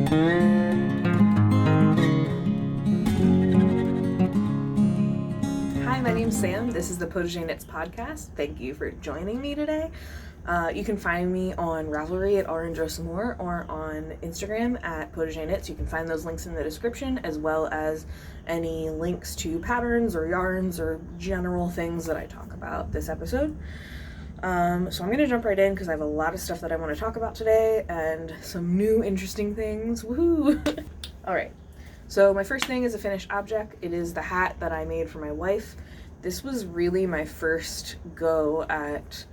Hi, my name's Sam. This is the Potager Knits podcast. Thank you for joining me today. You can find me on Ravelry at Orange or Some More, or on Instagram at Potager Knits. You can find those links in the description, as well as any links to patterns or yarns or general things that I talk about this episode. So I'm going to jump right in because I have a lot of stuff that I want to talk about today and some new interesting things. Woohoo! Alright, so my first thing is a finished object. It is the hat that I made for my wife. This was really my first go at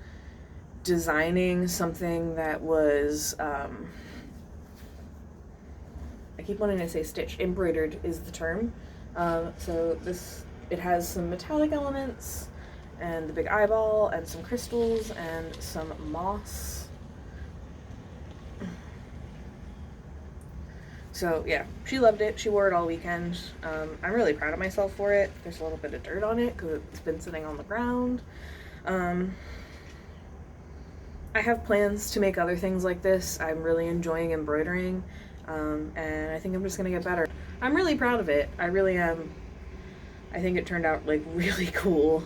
designing something that was, I keep wanting to say stitched, embroidered is the term. So it has some metallic elements, and the big eyeball, and some crystals, and some moss. So yeah, she loved it. She wore it all weekend. I'm really proud of myself for it. There's a little bit of dirt on it because it's been sitting on the ground. I have plans to make other things like this. I'm really enjoying embroidering, and I think I'm just gonna get better. I'm really proud of it. I really am. I think it turned out like really cool.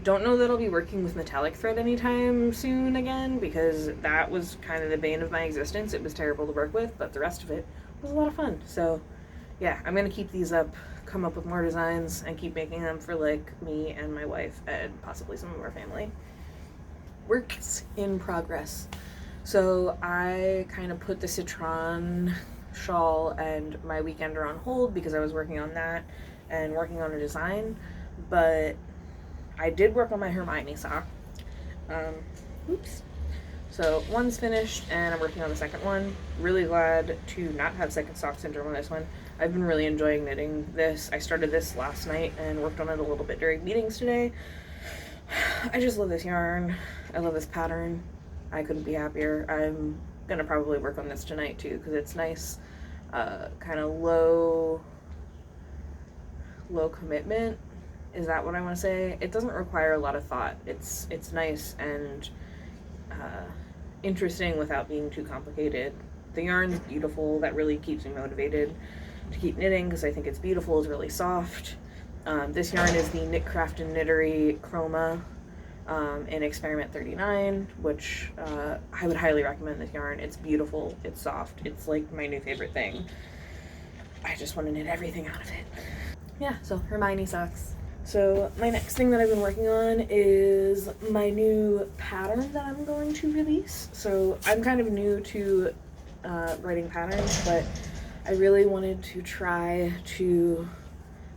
Don't know that I'll be working with metallic thread anytime soon again, because that was kind of the bane of my existence. It was terrible to work with, but the rest of it was a lot of fun. So yeah, I'm gonna keep these up, come up with more designs, and keep making them for like me and my wife and possibly some of our family. Works in progress. So I kind of put the Citron shawl and my weekender on hold because I was working on that and working on a design, but I did work on my Hermione sock. So one's finished and I'm working on the second one. Really glad to not have second sock syndrome on this one. I've been really enjoying knitting this. I started this last night and worked on it a little bit during meetings today. I just love this yarn. I love this pattern. I couldn't be happier. I'm gonna probably work on this tonight too because it's nice, kind of low commitment. Is that what I want to say? It doesn't require a lot of thought. It's nice and interesting without being too complicated. The yarn's beautiful. That really keeps me motivated to keep knitting because I think it's beautiful. It's really soft. This yarn is the Knitcraft and Knittery Chroma in Experiment 39, which I would highly recommend this yarn. It's beautiful. It's soft. It's like my new favorite thing. I just want to knit everything out of it. Yeah, so Hermione socks. So my next thing that I've been working on is my new pattern that I'm going to release. So I'm kind of new to writing patterns, but I really wanted to try to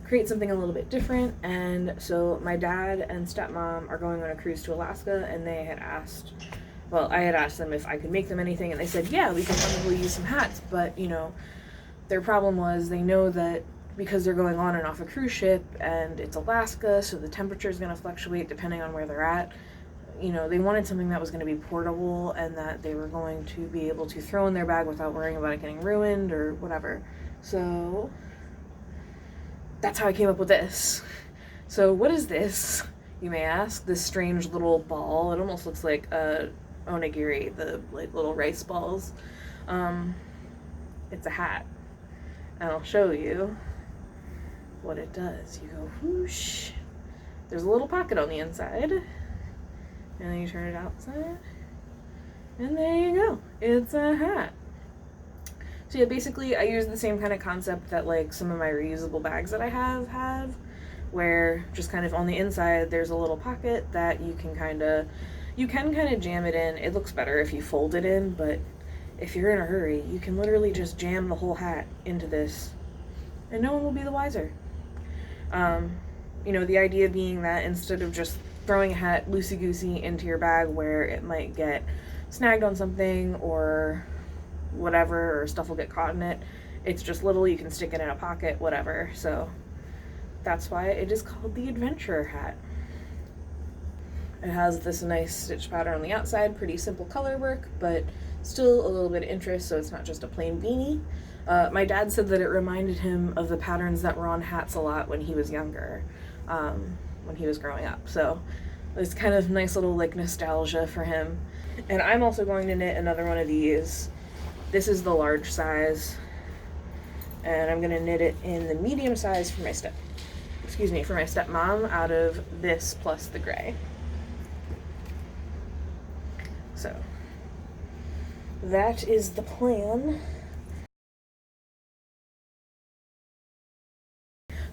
create something a little bit different. And so my dad and stepmom are going on a cruise to Alaska, and they had asked, well, I had asked them if I could make them anything, and they said, yeah, we can probably use some hats. But, you know, their problem was they know that because they're going on and off a cruise ship and it's Alaska, so the temperature is going to fluctuate depending on where they're at. You know, they wanted something that was going to be portable and that they were going to be able to throw in their bag without worrying about it getting ruined or whatever. So that's how I came up with this. So what is this, you may ask? This strange little ball. It almost looks like a onigiri, the like little rice balls. It's a hat. And I'll show you what it does. You go whoosh. There's a little pocket on the inside. And then you turn it outside. And there you go. It's a hat. So yeah, basically I use the same kind of concept that like some of my reusable bags that I have, where just kind of on the inside there's a little pocket that you can kind of jam it in. It looks better if you fold it in, but if you're in a hurry, you can literally just jam the whole hat into this and no one will be the wiser. You know, the idea being that instead of just throwing a hat loosey-goosey into your bag where it might get snagged on something or whatever, or stuff will get caught in it, it's just little, you can stick it in a pocket, whatever. So that's why it is called the Adventurer hat. It has this nice stitch pattern on the outside, pretty simple color work, but still a little bit of interest, so it's not just a plain beanie. My dad said that it reminded him of the patterns that were on hats a lot when he was younger, when he was growing up. So it's kind of nice little like nostalgia for him. And I'm also going to knit another one of these This is the large size, and I'm gonna knit it in the medium size for my stepmom out of this plus the gray. So that is the plan.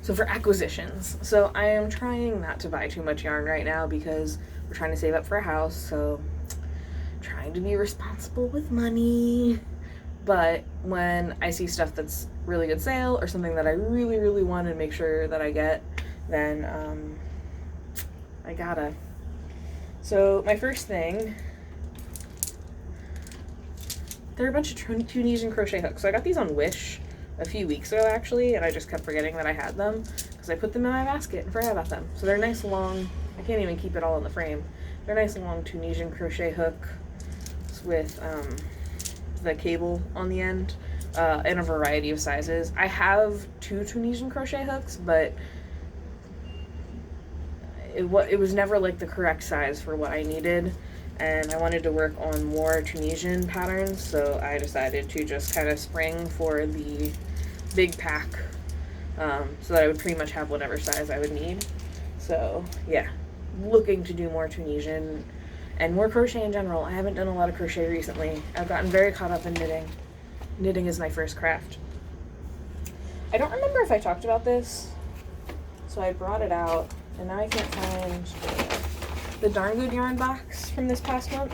So for acquisitions, so I am trying not to buy too much yarn right now because we're trying to save up for a house, so trying to be responsible with money. But when I see stuff that's really good sale or something that I really, really want to make sure that I get, then I gotta. So my first thing, there are a bunch of Tunisian crochet hooks. So I got these on Wish a few weeks ago actually, and I just kept forgetting that I had them because I put them in my basket and forgot about them. So they're nice long, I can't even keep it all in the frame. They're nice long Tunisian crochet hook with the cable on the end in a variety of sizes. I have 2 Tunisian crochet hooks, but it was never like the correct size for what I needed, and I wanted to work on more Tunisian patterns, so I decided to just kind of spring for the big pack so that I would pretty much have whatever size I would need. So yeah, looking to do more Tunisian and more crochet in general. I haven't done a lot of crochet recently. I've gotten very caught up in knitting. Knitting is my first craft. I don't remember if I talked about this, so I brought it out, and now I can't find the Darn Good yarn box from this past month.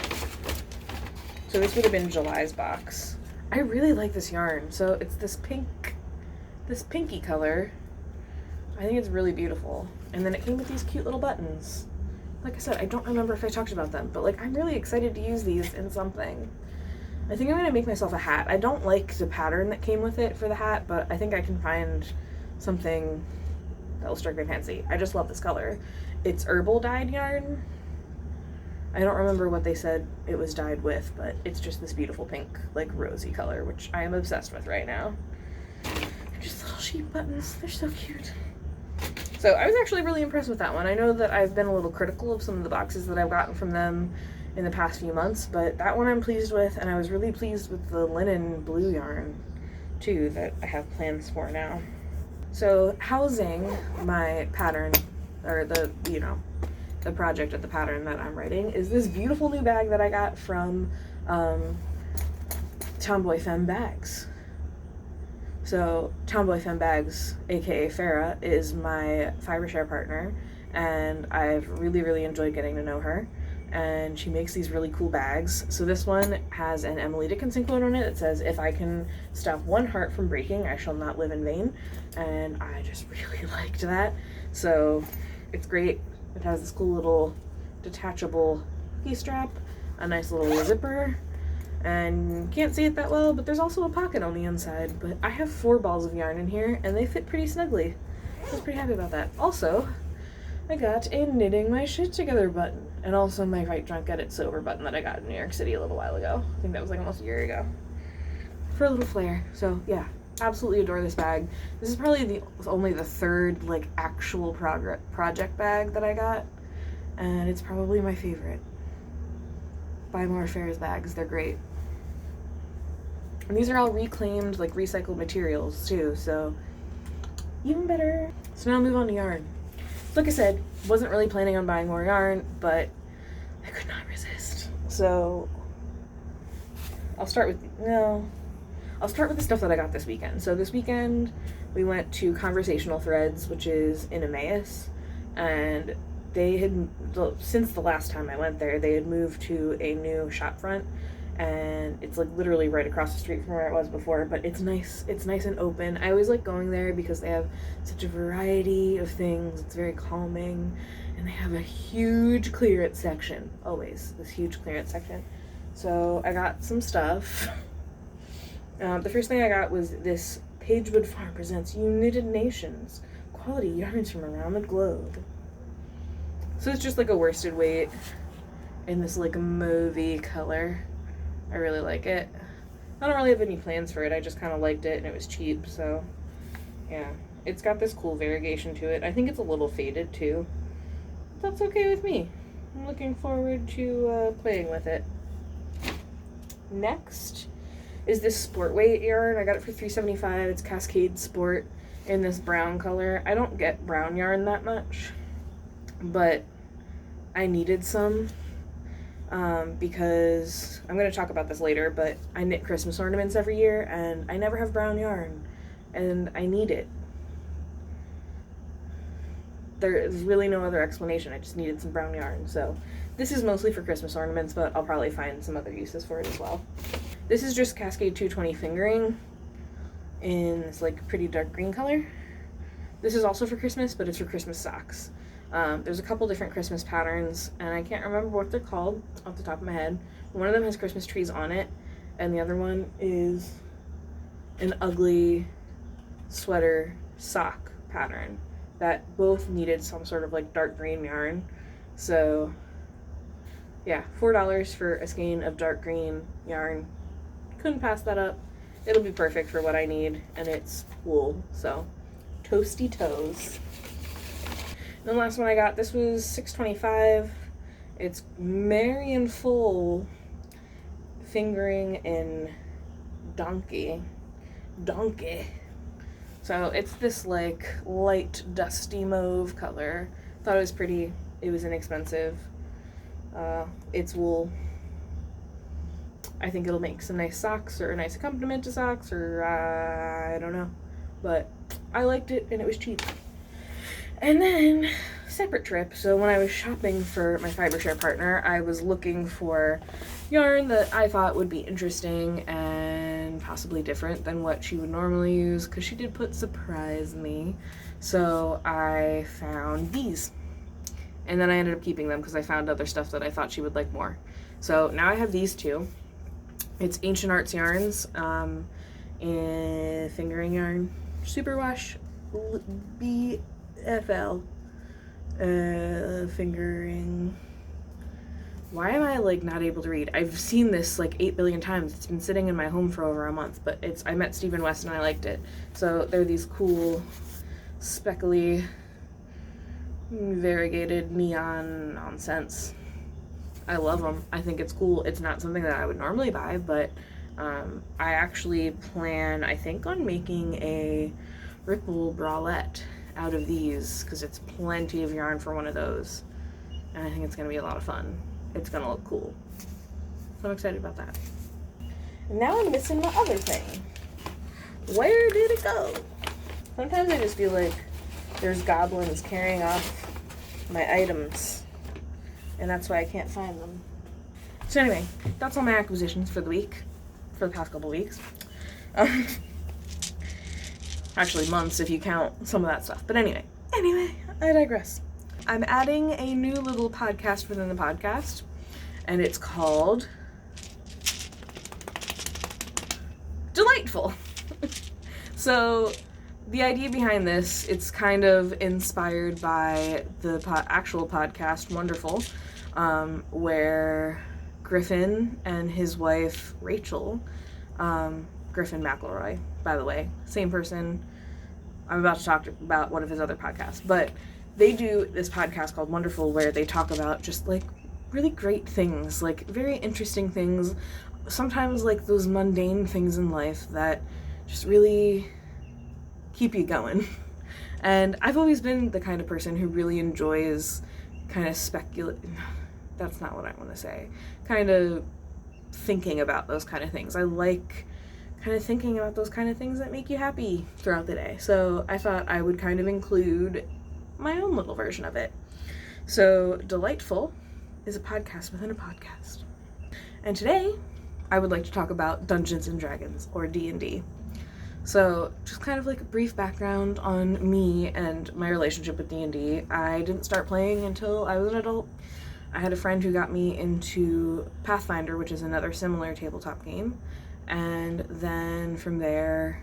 So this would have been July's box. I really like this yarn. So it's this pinky color. I think it's really beautiful. And then it came with these cute little buttons. Like I said, I don't remember if I talked about them, but like I'm really excited to use these in something. I think I'm gonna make myself a hat. I don't like the pattern that came with it for the hat, but I think I can find something that will strike my fancy. I just love this color. It's herbal dyed yarn. I don't remember what they said it was dyed with, but it's just this beautiful pink, like rosy color, which I am obsessed with right now. They're just little sheep buttons. They're so cute. So I was actually really impressed with that one. I know that I've been a little critical of some of the boxes that I've gotten from them in the past few months, but that one I'm pleased with, and I was really pleased with the linen blue yarn too that I have plans for now. So housing my pattern, or the project of the pattern that I'm writing, is this beautiful new bag that I got from Tomboy Femme bags. So Tomboy Femme bags, aka Farah, is my fiber share partner, and I've really, really enjoyed getting to know her. And she makes these really cool bags. So this one has an Emily Dickinson quote on it that says, "If I can stop one heart from breaking, I shall not live in vain." And I just really liked that. So it's great. It has this cool little detachable hookey strap, a nice little zipper, and can't see it that well, but there's also a pocket on the inside. But I have 4 balls of yarn in here, and they fit pretty snugly. I was pretty happy about that. Also, I got a knitting my shit together button, and also my Right Drunk Edit Sober button that I got in New York City a little while ago. I think that was like almost a year ago. For a little flair. So yeah, absolutely adore this bag. This is probably only the 3rd like actual project bag that I got, and it's probably my favorite. Buy more Farrah's bags, they're great. And these are all reclaimed, like recycled materials too, so even better. So now I'll move on to yarn. Like I said, wasn't really planning on buying more yarn, but I could not resist. So I'll start with the stuff that I got this weekend. So this weekend we went to Conversational Threads, which is in Emmaus, and they had, since the last time I went there, they had moved to a new shop front, and it's like literally right across the street from where it was before, but it's nice and open. I always like going there because they have such a variety of things. It's very calming, and they have a huge clearance section, always this huge clearance section. So I got some stuff. The first thing I got was this Pagewood Farm presents United Nations quality yarns from around the globe. So it's just like a worsted weight in this like mauvey color. I really like it. I don't really have any plans for it. I just kind of liked it, and it was cheap, so yeah. It's got this cool variegation to it. I think it's a little faded too. But that's okay with me. I'm looking forward to playing with it. Next is this Sport Weight yarn. I got it for $3.75. It's Cascade Sport in this brown color. I don't get brown yarn that much, but I needed some because I'm going to talk about this later, but I knit Christmas ornaments every year, and I never have brown yarn, and I need it. There's really no other explanation. I just needed some brown yarn. So this is mostly for Christmas ornaments, but I'll probably find some other uses for it as well. This is just Cascade 220 fingering in this like pretty dark green color. This is also for Christmas, but it's for Christmas socks. There's a couple different Christmas patterns, and I can't remember what they're called off the top of my head. One of them has Christmas trees on it, and the other one is an ugly sweater sock pattern that both needed some sort of like dark green yarn. So yeah, $4 for a skein of dark green yarn. Couldn't pass that up. It'll be perfect for what I need, and it's wool, so toasty toes. And the last one I got, this was $6.25. It's Merry and Full fingering in donkey. So it's this like light dusty mauve color. Thought it was pretty. It was inexpensive. It's wool. I think it'll make some nice socks or a nice accompaniment to socks, or I don't know. But I liked it, and it was cheap. And then, separate trip. So when I was shopping for my fiber share partner, I was looking for yarn that I thought would be interesting and possibly different than what she would normally use, because she did put surprise me. So I found these. And then I ended up keeping them because I found other stuff that I thought she would like more. So now I have these two. It's Ancient Arts Yarns, in fingering yarn, Superwash BFL, fingering. Why am I like not able to read? I've seen this like 8 billion times. It's been sitting in my home for over a month, but I met Stephen West and I liked it. So they're these cool, speckly, variegated neon nonsense. I love them. I think it's cool. It's not something that I would normally buy, but I actually plan, I think, on making a ripple bralette out of these, because it's plenty of yarn for one of those, and I think it's going to be a lot of fun. It's going to look cool. So I'm excited about that. And now I'm missing my other thing. Where did it go? Sometimes I just feel like there's goblins carrying off my items, and that's why I can't find them. So anyway, that's all my acquisitions for the week, for the past couple weeks. Actually months if you count some of that stuff. But anyway, I digress. I'm adding a new little podcast within the podcast, and it's called Delightful. So the idea behind this, it's kind of inspired by the actual podcast Wonderful, where Griffin and his wife Rachel, Griffin McElroy, by the way, same person. I'm about to talk about one of his other podcasts, but they do this podcast called Wonderful, where they talk about just like really great things, like very interesting things, sometimes like those mundane things in life that just really keep you going. And I've always been the kind of person who really enjoys kind of that's not what I want to say, kind of thinking about those kind of things. I like kind of thinking about those kind of things that make you happy throughout the day. So I thought I would kind of include my own little version of it. So Delightful is a podcast within a podcast. And today I would like to talk about Dungeons and Dragons, or D&D. So just kind of like a brief background on me and my relationship with D&D. I didn't start playing until I was an adult. I had a friend who got me into Pathfinder, which is another similar tabletop game. And then from there,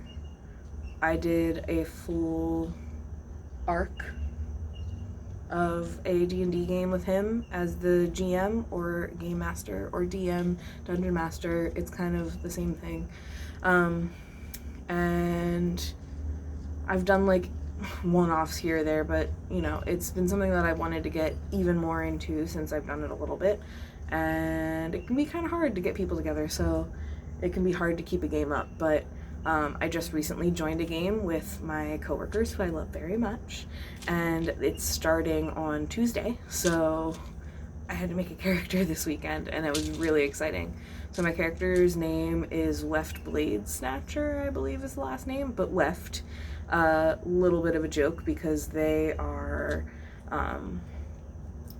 I did a full arc of a D&D game with him as the GM, or Game Master, or DM, Dungeon Master. It's kind of the same thing. And I've done like one-offs here or there, but you know, it's been something that I wanted to get even more into since I've done it a little bit, and it can be kind of hard to get people together, so it can be hard to keep a game up, but I just recently joined a game with my coworkers who I love very much, and it's starting on Tuesday, so I had to make a character this weekend, and it was really exciting. So my character's name is Weft Blade Snatcher, I believe is the last name, but Weft, little bit of a joke because they are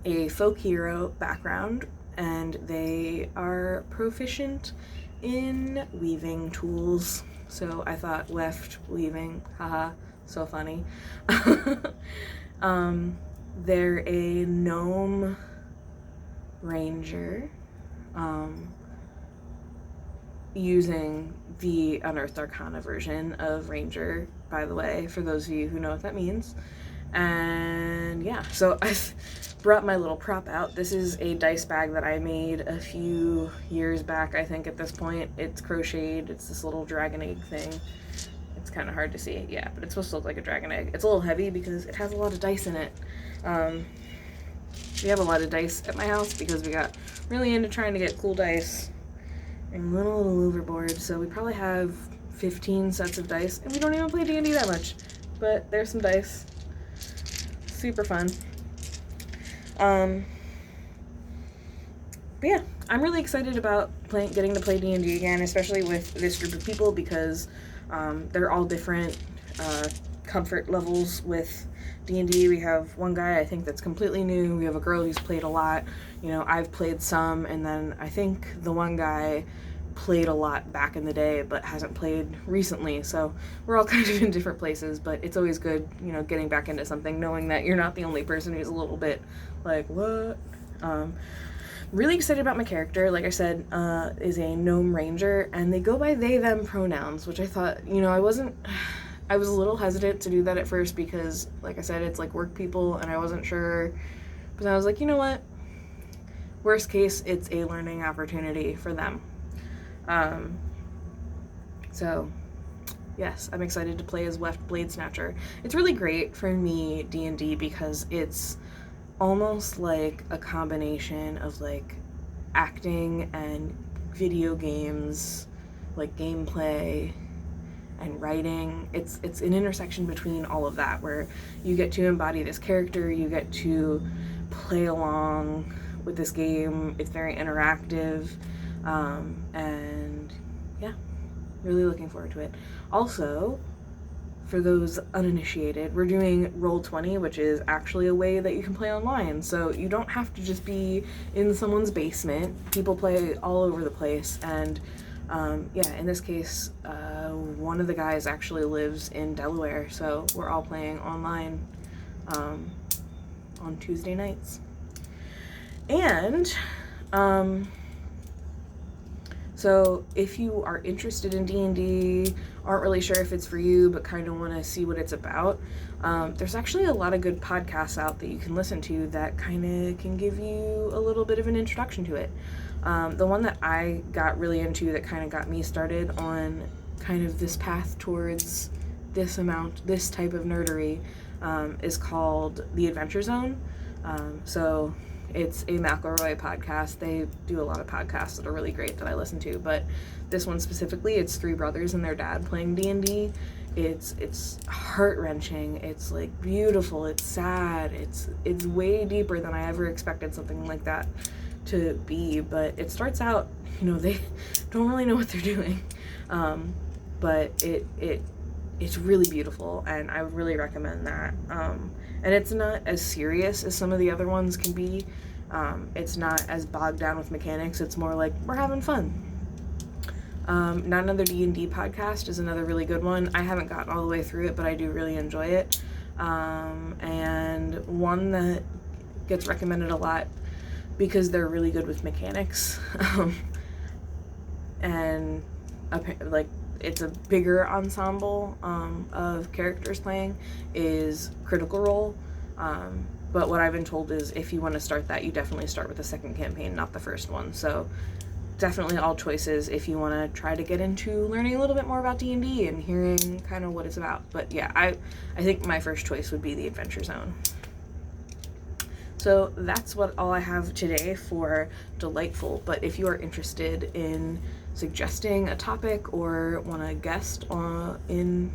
a folk hero background, and they are proficient in weaving tools. So I thought Weft weaving, haha, so funny. They're a gnome ranger, using the Unearthed Arcana version of Ranger, by the way, for those of you who know what that means. And yeah, so I've brought my little prop out. This is a dice bag that I made a few years back, I think at this point. It's crocheted, it's this little dragon egg thing. It's kind of hard to see, yeah, but it's supposed to look like a dragon egg. It's a little heavy because it has a lot of dice in it. We have a lot of dice at my house because we got really into trying to get cool dice and went a little overboard, so we probably have 15 sets of dice, and we don't even play D&D that much, but there's some dice. Super fun. But yeah, I'm really excited about getting to play D&D again, especially with this group of people, because they're all different comfort levels with D&D. We have one guy, I think, that's completely new. We have a girl who's played a lot. You know, I've played some, and then I think the one guy played a lot back in the day but hasn't played recently, so we're all kind of in different places, but it's always good, you know, getting back into something, knowing that you're not the only person who's a little bit like, what? Really excited about my character. Like I said, is a gnome ranger, and they go by they them pronouns, which I thought, you know, I was a little hesitant to do that at first because, like I said, it's like work people, and I wasn't sure, but I was like, you know what, worst case, it's a learning opportunity for them. So yes, I'm excited to play as Weft Blade Snatcher. It's really great for me, D&D, because it's almost like a combination of like acting and video games, like gameplay and writing. It's an intersection between all of that, where you get to embody this character, you get to play along with this game. It's very interactive, and yeah, really looking forward to it. Also, for those uninitiated, we're doing Roll20, which is actually a way that you can play online, so you don't have to just be in someone's basement. People play all over the place, and yeah, in this case, one of the guys actually lives in Delaware, so we're all playing online on Tuesday nights. And so if you are interested in D&D, aren't really sure if it's for you, but kind of want to see what it's about, there's actually a lot of good podcasts out that you can listen to that kind of can give you a little bit of an introduction to it. The one that I got really into that kind of got me started on kind of this path towards this type of nerdery, is called The Adventure Zone. So it's a McElroy podcast. They do a lot of podcasts that are really great that I listen to, but this one specifically, it's three brothers and their dad playing D&D. It's heart-wrenching, it's like beautiful, it's sad, it's way deeper than I ever expected something like that to be, but it starts out, you know, they don't really know what they're doing, but it's really beautiful, and I would really recommend that. And it's not as serious as some of the other ones can be. It's not as bogged down with mechanics. It's more like, we're having fun. Not Another D&D podcast is another really good one. I haven't gotten all the way through it, but I do really enjoy it. And one that gets recommended a lot because they're really good with mechanics. And like, it's a bigger ensemble of characters playing, is Critical Role. But what I've been told is if you want to start that, you definitely start with the second campaign, not the first one. So definitely all choices if you want to try to get into learning a little bit more about D&D and hearing kind of what it's about. But yeah, I think my first choice would be The Adventure Zone. So that's all I have today for Delightful. But if you are interested in suggesting a topic or want to guest in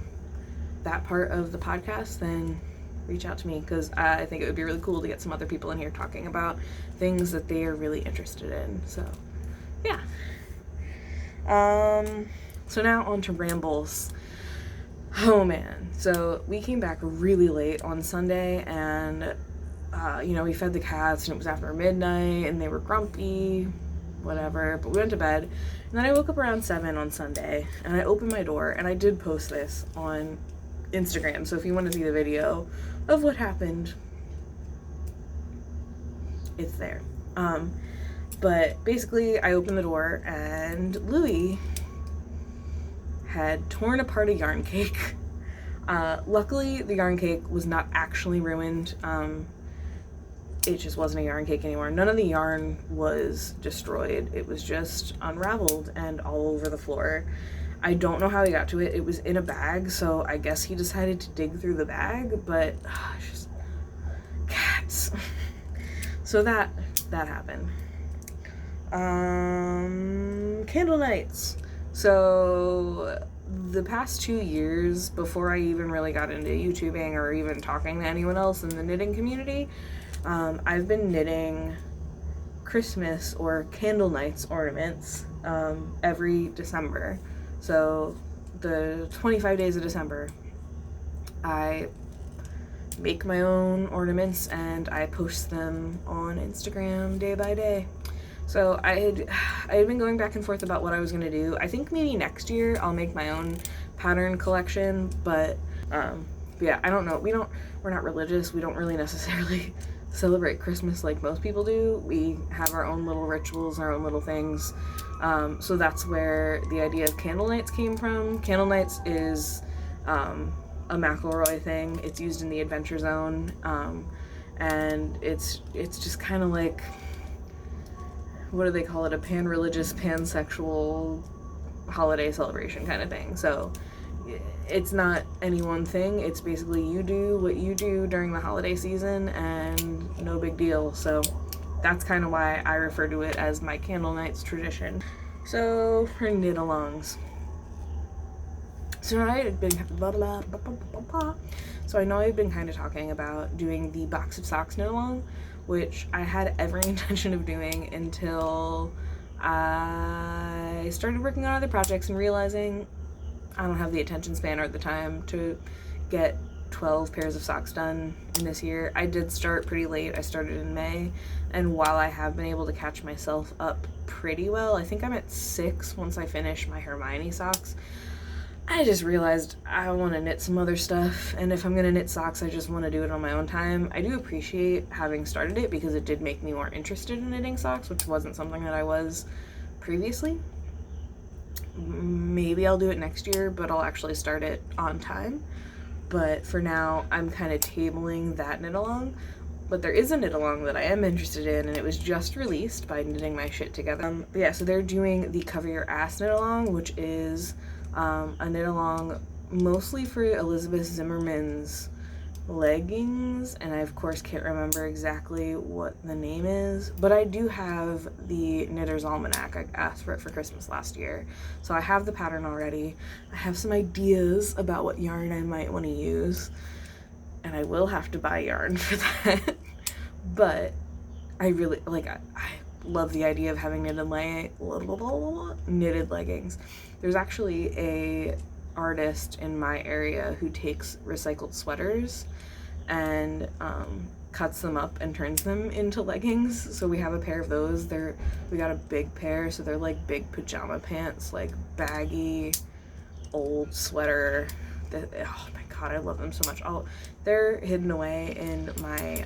that part of the podcast, then reach out to me, because I think it would be really cool to get some other people in here talking about things that they are really interested in. So yeah. So now on to rambles. Oh man, so we came back really late on Sunday, and we fed the cats, and it was after midnight, and they were grumpy, whatever, but we went to bed. And then I woke up around 7 on Sunday, and I opened my door, and I did post this on Instagram, so if you want to see the video of what happened, it's there. But basically, I opened the door, and Louie had torn apart a yarn cake. Luckily, the yarn cake was not actually ruined. It just wasn't a yarn cake anymore. None of the yarn was destroyed. It was just unraveled and all over the floor. I don't know how he got to it. It was in a bag, so I guess he decided to dig through the bag, but just cats. So that happened. Candle nights. So the past 2 years, before I even really got into YouTubing or even talking to anyone else in the knitting community, I've been knitting Christmas or candle nights ornaments every December. So the 25 days of December, I make my own ornaments and I post them on Instagram day by day. So I had been going back and forth about what I was going to do. I think maybe next year I'll make my own pattern collection, but yeah, I don't know. We're not religious. We don't really necessarily celebrate Christmas like most people do. We have our own little rituals, our own little things. So that's where the idea of candle nights came from. Candle nights is a McElroy thing. It's used in the Adventure Zone, and it's just kind of like, what do they call it? A pan-religious, pansexual holiday celebration kind of thing. So it's not any one thing. It's basically you do what you do during the holiday season and no big deal. So that's kind of why I refer to it as my candle nights tradition. So for knit-alongs. So I had been kind of talking about doing the box of socks knit-along, which I had every intention of doing until I started working on other projects and realizing I don't have the attention span or the time to get 12 pairs of socks done in this year. I did start pretty late. I started in May, and while I have been able to catch myself up pretty well, I think I'm at 6 once I finish my Hermione socks. I just realized I want to knit some other stuff, and if I'm going to knit socks, I just want to do it on my own time. I do appreciate having started it because it did make me more interested in knitting socks, which wasn't something that I was previously. Maybe I'll do it next year, but I'll actually start it on time. But for now, I'm kind of tabling that knit-along. But there is a knit-along that I am interested in, and it was just released by Knitting My Shit Together. But yeah, so they're doing the Cover Your Ass knit-along, which is a knit-along mostly for Elizabeth Zimmerman's leggings, and I of course can't remember exactly what the name is, but I do have the Knitter's Almanac. I asked for it for Christmas last year, so I have the pattern already. I have some ideas about what yarn I might want to use, and I will have to buy yarn for that. But I really I love the idea of having knitted leggings. There's actually a artist in my area who takes recycled sweaters and cuts them up and turns them into leggings. So we have a pair of those. We got a big pair, so they're like big pajama pants, like baggy old sweater. Oh my god, I love them so much. They're hidden away in my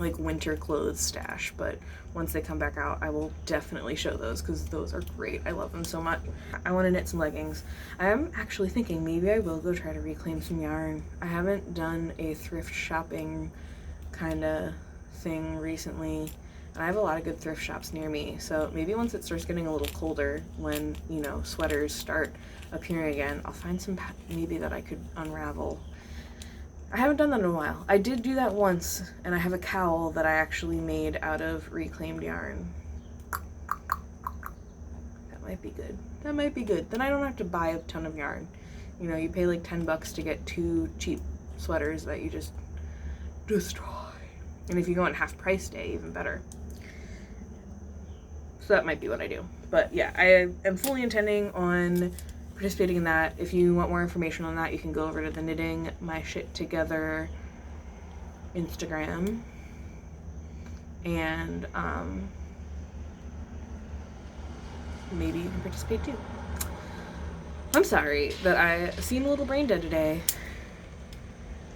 like winter clothes stash, but once they come back out, I will definitely show those because those are great. I love them so much. I want to knit some leggings. I am actually thinking maybe I will go try to reclaim some yarn. I haven't done a thrift shopping kind of thing recently, and I have a lot of good thrift shops near me, so maybe once it starts getting a little colder, when, you know, sweaters start appearing again, I'll find some maybe that I could unravel. I haven't done that in a while. I did do that once, and I have a cowl that I actually made out of reclaimed yarn. might be good. That might be good. Then I don't have to buy a ton of yarn. You know, you pay like $10 to get 2 cheap sweaters that you just destroy. And if you go on half price day, even better. So that might be what I do. But yeah, I am fully intending on participating in that. If you want more information on that, you can go over to the Knitting My Shit Together Instagram. And maybe you can participate too. I'm sorry that I seem a little brain dead today.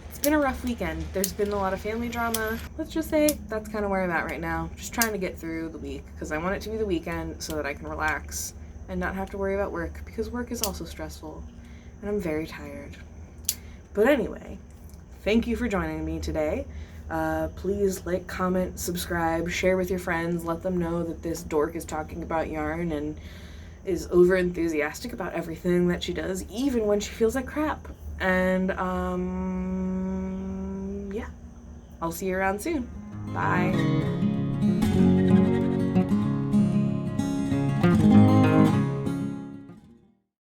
It's been a rough weekend. There's been a lot of family drama. Let's just say that's kind of where I'm at right now. Just trying to get through the week because I want it to be the weekend so that I can relax and not have to worry about work, because work is also stressful and I'm very tired. But anyway, thank you for joining me today. Please like, comment, subscribe, share with your friends, let them know that this dork is talking about yarn and is over enthusiastic about everything that she does, even when she feels like crap. And yeah, I'll see you around soon. Bye.